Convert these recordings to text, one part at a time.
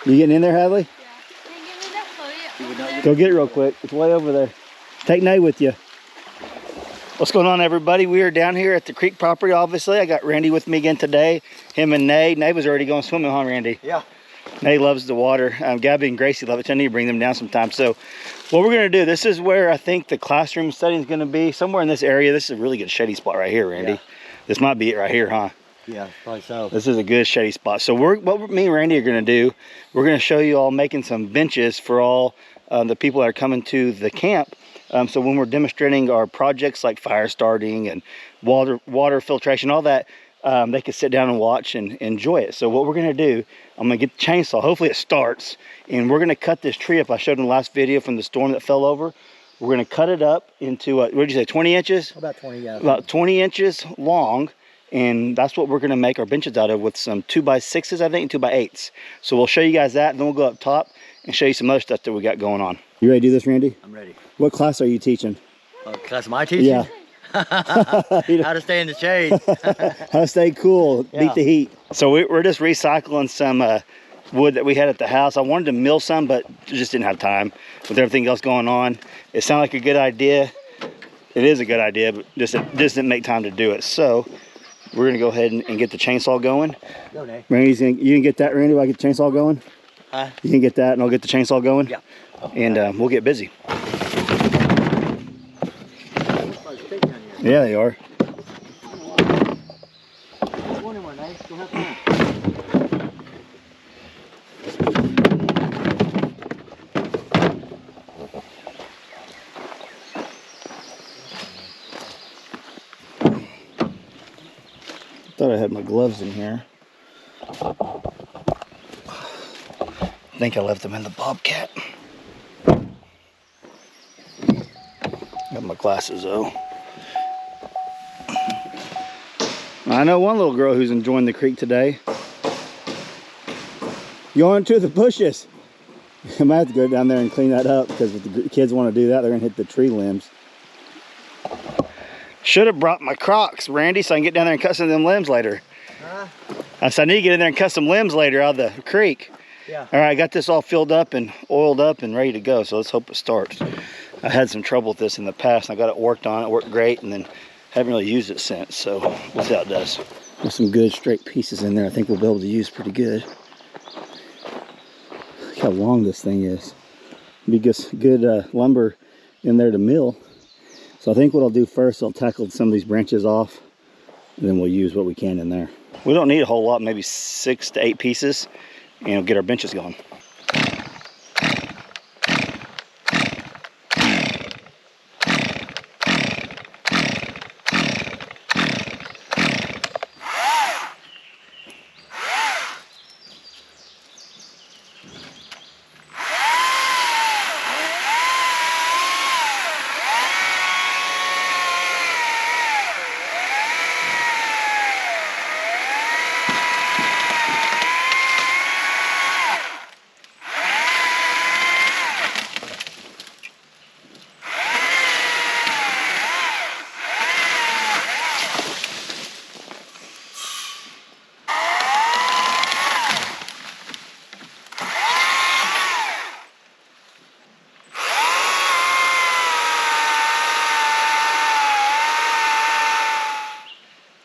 You getting in there, Hadley? Yeah. Can you give me that phone? Go get it real quick. It's way over there. Take Nay with you. What's going on, everybody? We are down here at the creek property, obviously. I got Randy with me again today. Him and Nay. Nay was already going swimming, huh, Randy? Yeah. Nay loves the water. Gabby and Gracie love it. I need to bring them down sometime. So what we're going to do, this is where I think the classroom setting is going to be. Somewhere in this area. This is a really good shady spot right here, Randy. Yeah. This might be it right here, huh? Yeah, probably so. This is a good shady spot. So what me and Randy are going to do, we're going to show you all making some benches for all the people that are coming to the camp. So when we're demonstrating our projects like fire starting and water filtration, all that, they can sit down and watch and enjoy it. So what we're going to do, I'm going to get the chainsaw. Hopefully it starts. And we're going to cut this tree up. I showed in the last video from the storm that fell over. We're going to cut it up into, what did you say, 20 inches? About 20, yeah. About 20 inches long. And that's what we're going to make our benches out of with some 2x6s, I think, and 2x8s. So we'll show you guys that, and then we'll go up top and show you some other stuff that we got going on. You ready to do this, Randy? I'm ready. What class are you teaching? Class am I teaching? Yeah. How to stay in the shade. How to stay cool, Yeah. beat the heat. So we're just recycling some wood that we had at the house. I wanted to mill some, but just didn't have time with everything else going on. It sounded like a good idea. It is a good idea, but just didn't make time to do it. So we're gonna go ahead and get the chainsaw going. Go, Nate. Randy's you can get that, Randy, while I get the chainsaw going? Huh? You can get that and I'll get the chainsaw going? Yeah. And we'll get busy. Yeah, they are. Thought I had my gloves in here. I think I left them in the Bobcat. Got my glasses though. I know one little girl who's enjoying the creek today. Going to the bushes. I might have to go down there and clean that up because if the kids want to do that, they're gonna hit the tree limbs. Should have brought my Crocs, Randy, so I can get down there and cut some of them limbs later. Huh? I said I need to get in there and cut some limbs later out of the creek. Yeah. All right, I got this all filled up and oiled up and ready to go, so let's hope it starts. I had some trouble with this in the past, and I got it worked on. It worked great, and then haven't really used it since, so we'll see how it does. There's some good straight pieces in there I think we'll be able to use pretty good. Look how long this thing is. Be good lumber in there to mill. So I think what I'll do first, I'll tackle some of these branches off, and then we'll use what we can in there. We don't need a whole lot, maybe 6 to 8 pieces, and we'll get our benches going.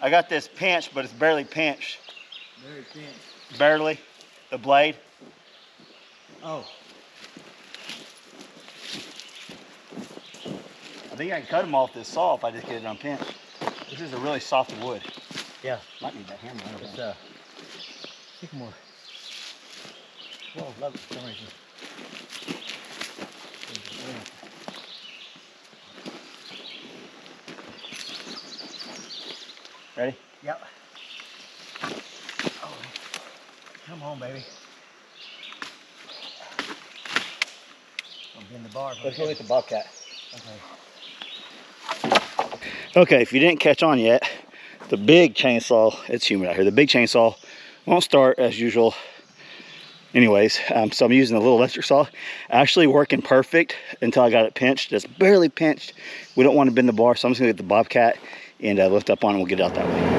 I got this pinched, but it's barely pinched. Very pinched. Barely. The blade. Oh. I think I can cut them off this saw if I just get it unpinched. This is a really soft wood. Yeah. Might need that hammer. It's sycamore. Whoa, love it for some reason. Ready? Yep. Oh, come on, baby. I'll be in the bar. Let's go get the Bobcat. Okay. Okay, if you didn't catch on yet, the big chainsaw, it's humid out here, the big chainsaw won't start as usual anyways. So I'm using a little electric saw, actually working perfect until I got it pinched, just barely pinched. We don't want to bend the bar, so I'm just gonna get the Bobcat and lift up on it and we'll get it out that way.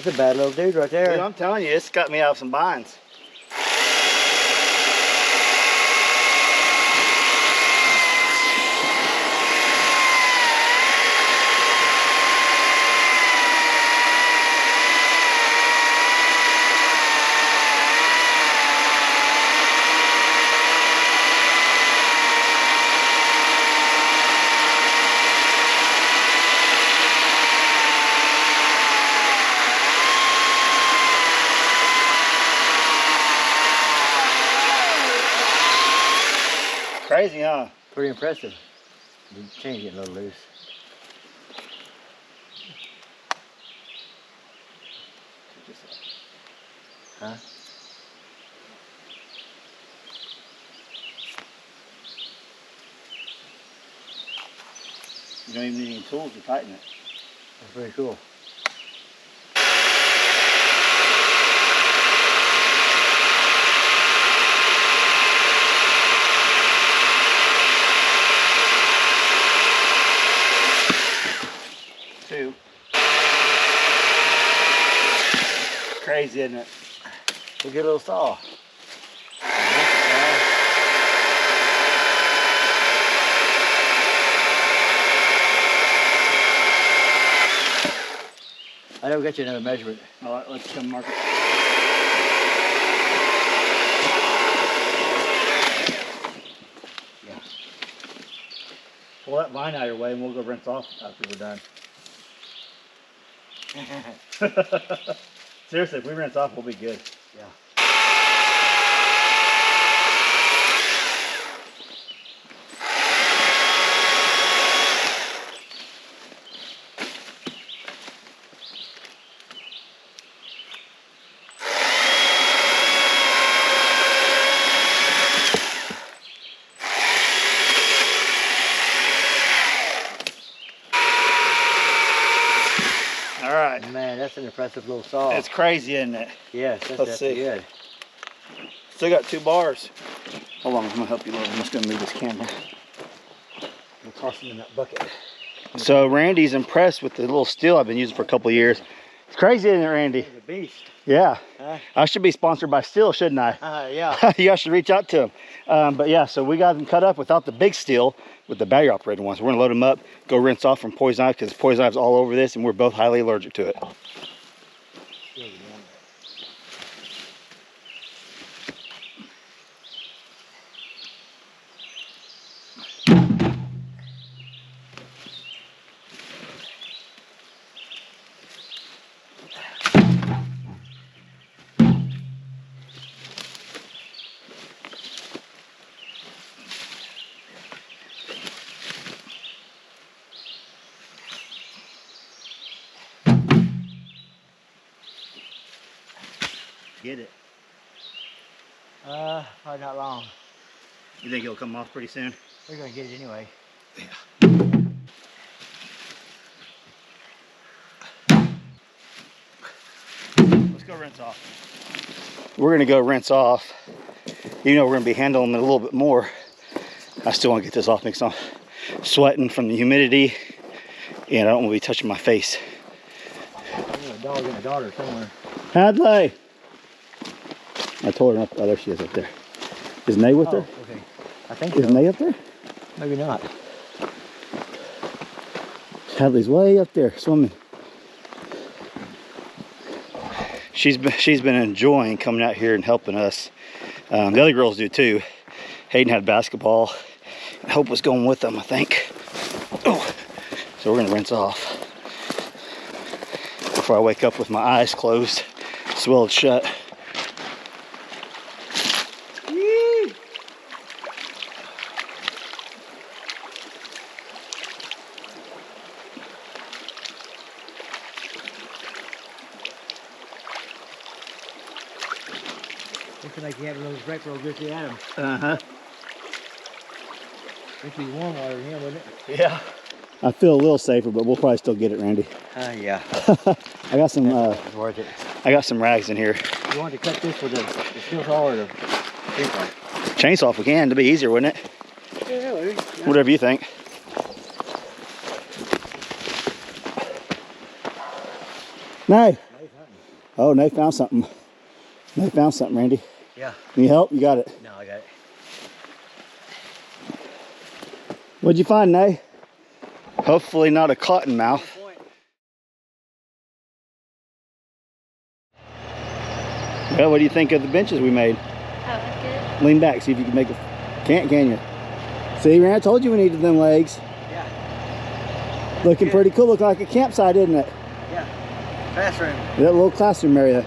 That's a bad little dude right there. Dude, I'm telling you, it's got me out of some binds. Crazy, huh? Pretty impressive. The chain's getting a little loose. Huh? You don't even need any tools to tighten it. That's pretty cool. Two. Crazy, isn't it? We'll get a little saw. I never got you another measurement. All right, let's come mark it. Yeah. Pull that vine out of your way and we'll go rinse off after we're done. Seriously, if we rinse off, we'll be good. Yeah. All right. Man, that's an impressive little saw. It's crazy, isn't it? Yes, that's Let's see. good. Still got 2 bars. Hold on, I'm gonna help you a little. I'm just gonna move this camera. We'll toss them in that bucket. So Randy's impressed with the little steel I've been using for a couple of years. It's crazy, isn't it, Randy? He's a beast. Yeah. Huh? I should be sponsored by Steel, shouldn't I? Yeah. You guys should reach out to him. But yeah, so we got them cut up without the big steel, with the battery operated ones. We're gonna load them up, go rinse off from poison ivy because poison ivy's all over this and we're both highly allergic to it. Get it. Probably not long. You think it'll come off pretty soon? We're gonna get it anyway. Let's go rinse off. We're gonna go rinse off. Even though we're gonna be handling it a little bit more, I still wanna get this off because I'm sweating from the humidity and I don't wanna be touching my face. There's a dog and a daughter somewhere. Hadley! I told her not. Oh, there she is up there. Is Nay with her? Okay. I think Is so. Nay up there? Maybe not. Hadley's way up there swimming. She's been enjoying coming out here and helping us. The other girls do too. Hayden had basketball. Hope was going with them, I think. Oh, so we're gonna rinse off before I wake up with my eyes closed, swelled shut. Looks like you have those break real good to Adam. Uh-huh. This would be warm water in here, wouldn't it? Yeah. I feel a little safer, but we'll probably still get it, Randy. Yeah. I got some. It's worth it. I got some rags in here. You want to cut this with the steel saw or the chainsaw? Chainsaw if we can. It'd be easier, wouldn't it? Yeah. Whatever you think. No. Oh, Nate found something. Nate found something, Randy. Yeah. Need help? You got it. No, I got it. What'd you find, Nate? Hopefully not a cottonmouth. Well, what do you think of the benches we made? Oh, that's good. Lean back, see if you can make it. Can't, can you? See, Rand, I told you we needed them legs. Yeah. Looking pretty cool. Look like a campsite, isn't it? Yeah. Classroom. That little classroom area.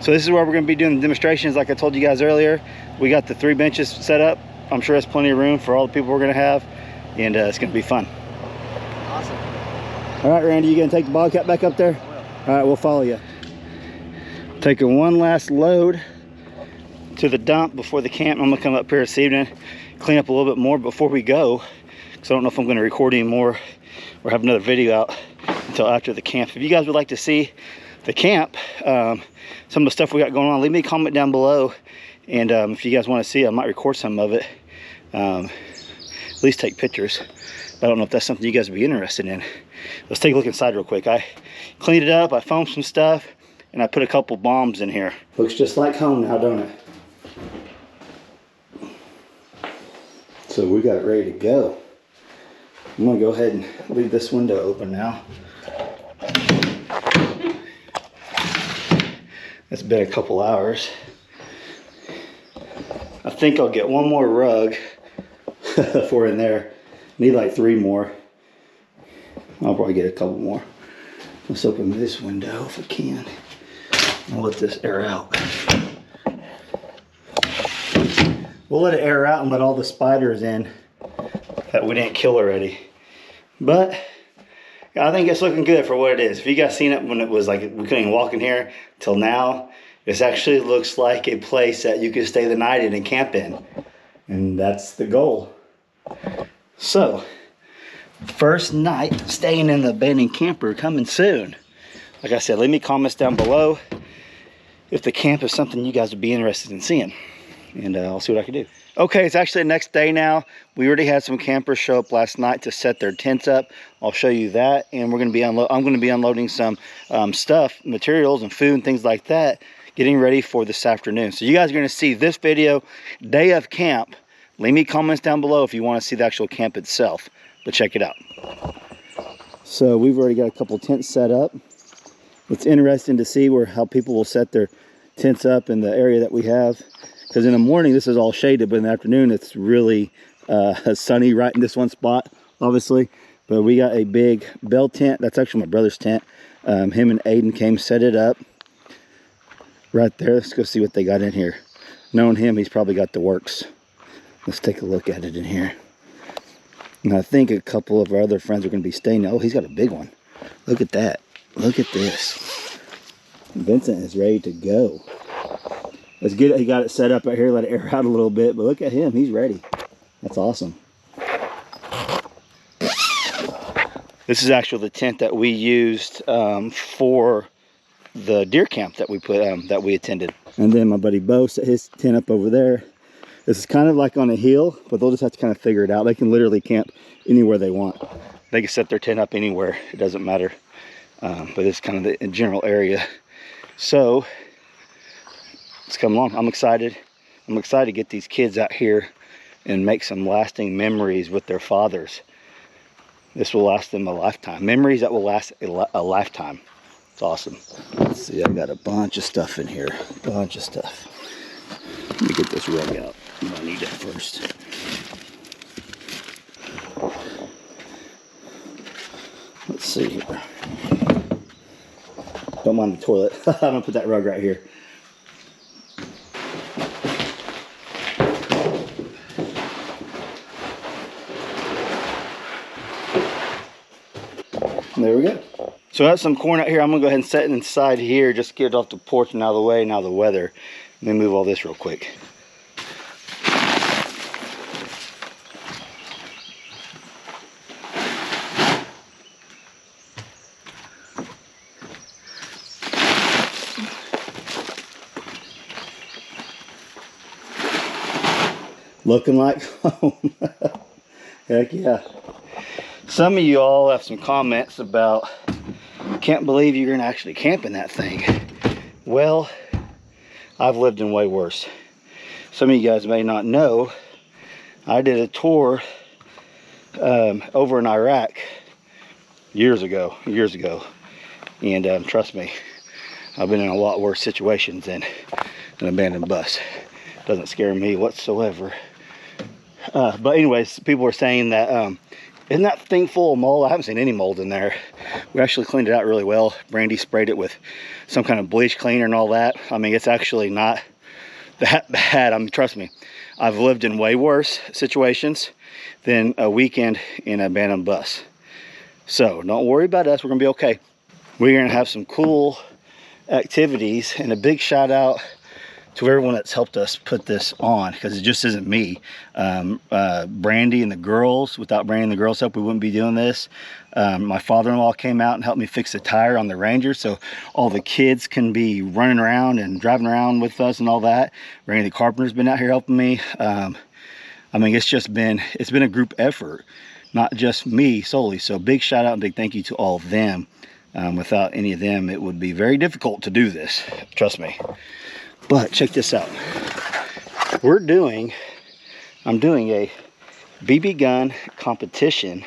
So this is where we're going to be doing the demonstrations like I told you guys earlier. We got the 3 benches set up. I'm sure there's plenty of room for all the people we're going to have. And it's going to be fun. Awesome. All right, Randy, you going to take the Bobcat back up there? I will. All right, we'll follow you. Taking one last load to the dump before the camp. I'm going to come up here this evening, clean up a little bit more before we go. Because I don't know if I'm going to record any more or have another video out until after the camp. If you guys would like to see the camp, some of the stuff we got going on, leave me a comment down below. And if you guys want to see it, I might record some of it. At least take pictures. I don't know if that's something you guys would be interested in. Let's take a look inside real quick. I cleaned it up, I foamed some stuff, and I put a couple bombs in here. Looks just like home now, don't it? So we got it ready to go. I'm gonna go ahead and leave this window open now. It's been a couple hours. I think I'll get one more rug for in there. Need like 3 more. I'll probably get a couple more. Let's open this window if I can. I'll let this air out. We'll let it air out and let all the spiders in that we didn't kill already. But I think it's looking good for what it is. If you guys seen it when it was like we couldn't even walk in here till now, this actually looks like a place that you could stay the night in and camp in. And that's the goal. So, first night staying in the abandoned camper coming soon. Like I said, leave me comments down below if the camp is something you guys would be interested in seeing. And I'll see what I can do. Okay, it's actually the next day now. We already had some campers show up last night to set their tents up. I'll show you that. And we're going to be I'm going to be unloading some stuff, materials and food and things like that, getting ready for this afternoon. So you guys are going to see this video, day of camp. Leave me comments down below if you want to see the actual camp itself. But check it out. So we've already got a couple tents set up. It's interesting to see how people will set their tents up in the area that we have. Because in the morning, this is all shaded, but in the afternoon, it's really sunny right in this one spot, obviously. But we got a big bell tent. That's actually my brother's tent. Him and Aiden came, set it up right there. Let's go see what they got in here. Knowing him, he's probably got the works. Let's take a look at it in here. And I think a couple of our other friends are going to be staying. Oh, he's got a big one. Look at that. Look at this. Vincent is ready to go. Let's get it. He got it set up right here, let it air out a little bit, but look at him, he's ready. That's awesome. This is actually the tent that we used for the deer camp that we attended. And then my buddy Bo set his tent up over there. This is kind of like on a hill, but they'll just have to kind of figure it out. They can literally camp anywhere they want. They can set their tent up anywhere, it doesn't matter. But it's kind of the general area. So let's come along. I'm excited. I'm excited to get these kids out here and make some lasting memories with their fathers. This will last them a lifetime. Memories that will last a lifetime. It's awesome. Let's see, I got a bunch of stuff in here. A bunch of stuff. Let me get this rug out. I need it first. Let's see here. Don't mind the toilet. I'm gonna put that rug right here. There we go. So I have some corn out here. I'm gonna go ahead and set it inside here. Just get it off the porch and out of the way. Now the weather. Let me move all this real quick. Looking like home. Heck yeah. Some of you all have some comments about, can't believe you're gonna actually camp in that thing. Well, I've lived in way worse. Some of you guys may not know, I did a tour over in Iraq years ago, and trust me, I've been in a lot worse situations than an abandoned bus. Doesn't scare me whatsoever. But anyways, people were saying that, isn't that thing full of mold? I haven't seen any mold in there. We actually cleaned it out really well. Brandy sprayed it with some kind of bleach cleaner and all that. I mean, it's actually not that bad. I mean, trust me, I've lived in way worse situations than a weekend in an abandoned bus. So don't worry about us, we're gonna be okay. We're gonna have some cool activities, and a big shout out to everyone that's helped us put this on, because it just isn't me. Brandy and the girls, without Brandy and the girls' help, we wouldn't be doing this. My father-in-law came out and helped me fix the tire on the Ranger, so all the kids can be running around and driving around with us and all that. Brandy the carpenter's been out here helping me. I mean, it's been a group effort, not just me solely. So big shout out and big thank you to all of them. Without any of them, it would be very difficult to do this, trust me. But check this out. I'm doing a BB gun competition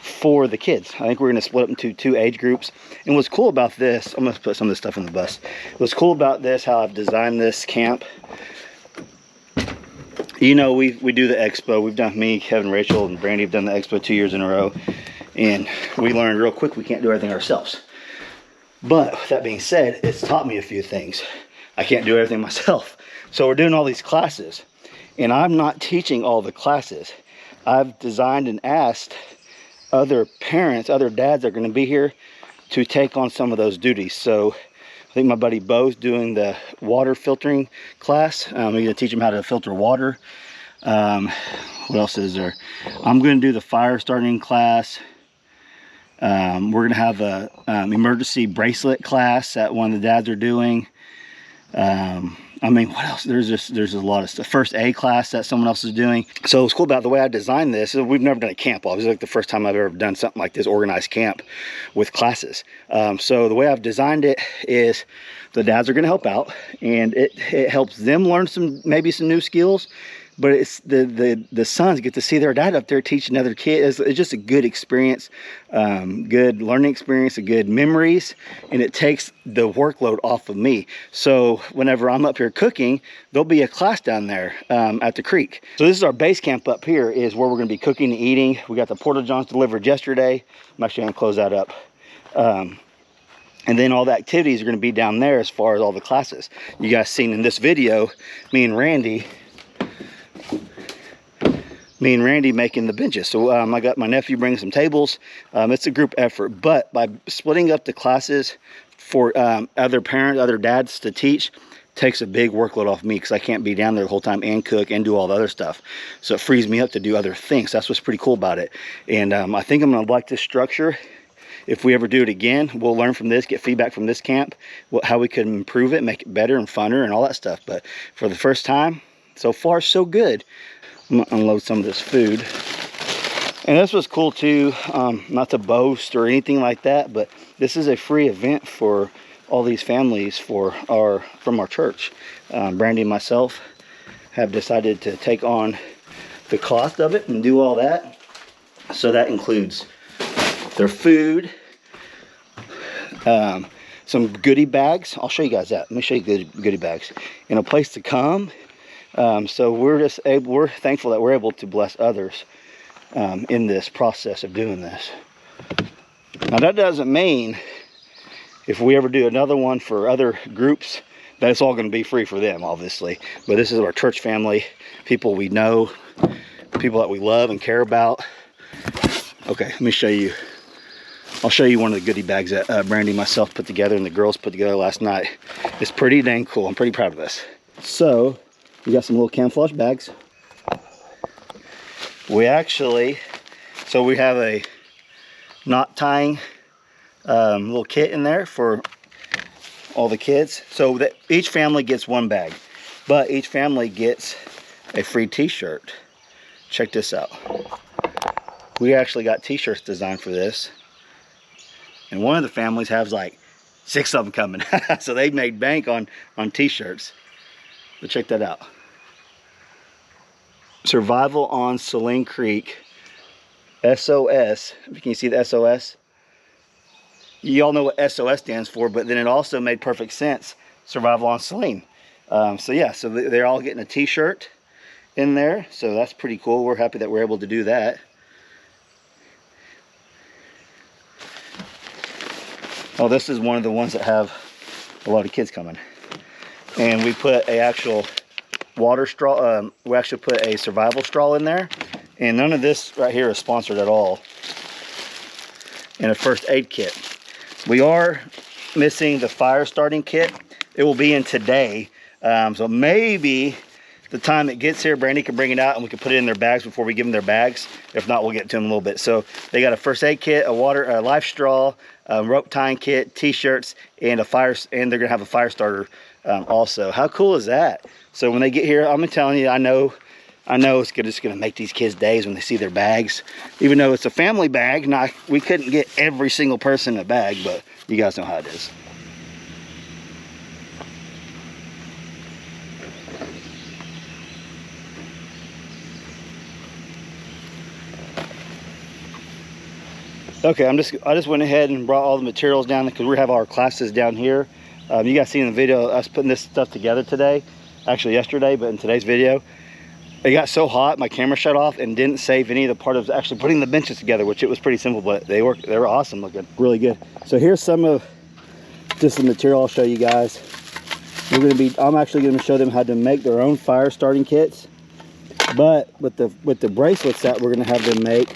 for the kids. I think we're gonna split up into 2 age groups. And what's cool about this, I'm gonna put some of this stuff in the bus. What's cool about this, how I've designed this camp, you know, we do the expo. We've done, me, Kevin, Rachel, and Brandy have done the expo 2 years in a row. And we learned real quick we can't do everything ourselves. But with that being said, it's taught me a few things. I can't do everything myself. So we're doing all these classes, and I'm not teaching all the classes. I've designed and asked other parents, other dads that are gonna be here to take on some of those duties. So I think my buddy Bo's doing the water filtering class. We're gonna teach him how to filter water. What else is there? I'm gonna do the fire starting class. We're gonna have a emergency bracelet class that one of the dads are doing. I mean, what else? There's a lot of stuff. First aid class that someone else is doing. So what's cool about the way I designed this is we've never done a camp. Obviously, like the first time I've ever done something like this, organized camp with classes. So the way I've designed it is the dads are going to help out, and it helps them learn maybe some new skills. But it's the sons get to see their dad up there teaching other kids. It's just a good experience, good learning experience, a good memories, and it takes the workload off of me. So whenever I'm up here cooking, there'll be a class down there at the creek. So this is our base camp up here, is where we're going to be cooking and eating. We got the porta johns delivered yesterday. I'm actually going to close that up. And then all the activities are going to be down there as far as all the classes. You guys seen in this video, me and Randy making the benches. So I got my nephew bringing some tables. It's a group effort, but by splitting up the classes for other parents, other dads to teach, takes a big workload off me, because I can't be down there the whole time and cook and do all the other stuff. So it frees me up to do other things. That's what's pretty cool about it. And I think I'm gonna like this structure. If we ever do it again, we'll learn from this, get feedback from this camp, how we can improve it, make it better and funner and all that stuff. But for the first time, so far so good. I'm gonna unload some of this food. And this was cool too, not to boast or anything like that, but this is a free event for all these families from our church. Brandy and myself have decided to take on the cost of it and do all that. So that includes their food, some goodie bags. I'll show you guys that. Let me show you goodie bags. And a place to come. So we're thankful that we're able to bless others in this process of doing this. Now that doesn't mean if we ever do another one for other groups that it's all going to be free for them, obviously. But this is our church family, people we know, people that we love and care about. Okay, let me show you. I'll show you one of the goodie bags that Brandy and myself put together and the girls put together last night. It's pretty dang cool. I'm pretty proud of this. So we got some little camouflage bags. We have a knot tying little kit in there for all the kids. So that each family gets one bag, but each family gets a free t-shirt. Check this out. We actually got t-shirts designed for this. And one of the families has like 6 of them coming. So they made bank on t-shirts. But check that out. Survival on Saline Creek. SOS. Can you see the SOS? You all know what SOS stands for, but then it also made perfect sense. Survival on Saline. So yeah, so they're all getting a t-shirt in there. So that's pretty cool. We're happy that we're able to do that. Oh, this is one of the ones that have a lot of kids coming. And we put a actual water straw, we actually put a survival straw in there. And none of this right here is sponsored at all. And a first aid kit. We are missing the fire starting kit. It will be in today. So maybe the time it gets here, Brandy can bring it out and we can put it in their bags before we give them their bags. If not, we'll get to them in a little bit. So they got a first aid kit, a life straw, rope tying kit, t-shirts, and they're gonna have a fire starter also. How cool is that? So when they get here, I'm telling you, I know it's just gonna make these kids' days when they see their bags. Even though it's a family bag, we couldn't get every single person a bag, but you guys know how it is. Okay, I just went ahead and brought all the materials down because we have our classes down here. You guys seen in the video us putting this stuff together today, actually yesterday, but in today's video, it got so hot my camera shut off and didn't save any of the part of actually putting the benches together, which it was pretty simple, but they were awesome looking, really good. So here's some of just the material I'll show you guys. I'm actually gonna show them how to make their own fire starting kits, but with the bracelets that we're gonna have them make.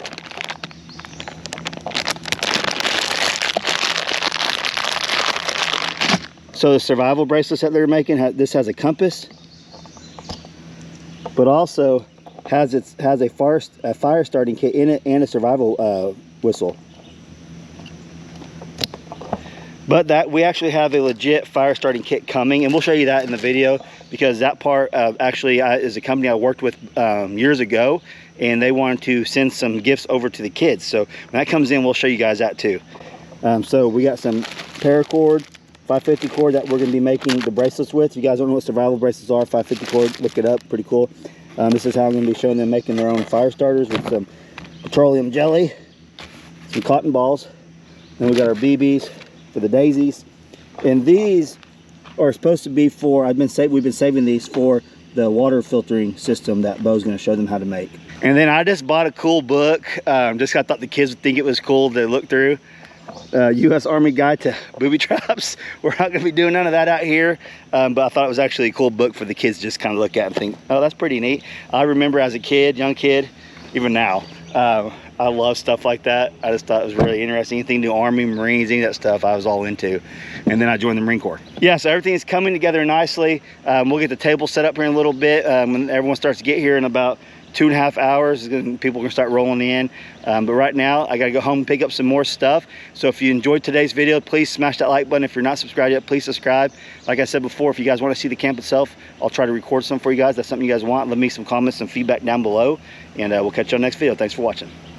So the survival bracelets that they're making, this has a compass, but also has a fire starting kit in it and a survival whistle. But that we actually have a legit fire starting kit coming, and we'll show you that in the video, because that part actually is a company I worked with years ago, and they wanted to send some gifts over to the kids. So when that comes in, we'll show you guys that too. So we got some paracord, 550 cord that we're going to be making the bracelets with. If you guys don't know what survival bracelets are, 550 cord, look it up, pretty cool. This is how I'm going to be showing them making their own fire starters with some petroleum jelly, some cotton balls, and we got our BBs for the daisies. And these are supposed to be for, we've been saving these for the water filtering system that Bo's going to show them how to make. And then I just bought a cool book. I thought the kids would think it was cool to look through. U.S. Army Guide to Booby Traps. We're not going to be doing none of that out here, but I thought it was actually a cool book for the kids to just kind of look at and think, oh, that's pretty neat. I remember as a kid, young kid, even now, I love stuff like that. I just thought it was really interesting. Anything to do Army, Marines, any of that stuff I was all into. And then I joined the Marine Corps. Yeah, so everything's coming together nicely. We'll get the table set up here in a little bit. When everyone starts to get here in about 2.5 hours, people are gonna start rolling in. But right now, I gotta go home and pick up some more stuff. So if you enjoyed today's video, please smash that like button. If you're not subscribed yet, please subscribe. Like I said before, if you guys wanna see the camp itself, I'll try to record some for you guys. That's something you guys want. Leave me some comments, some feedback down below, and we'll catch you on the next video. Thanks for watching.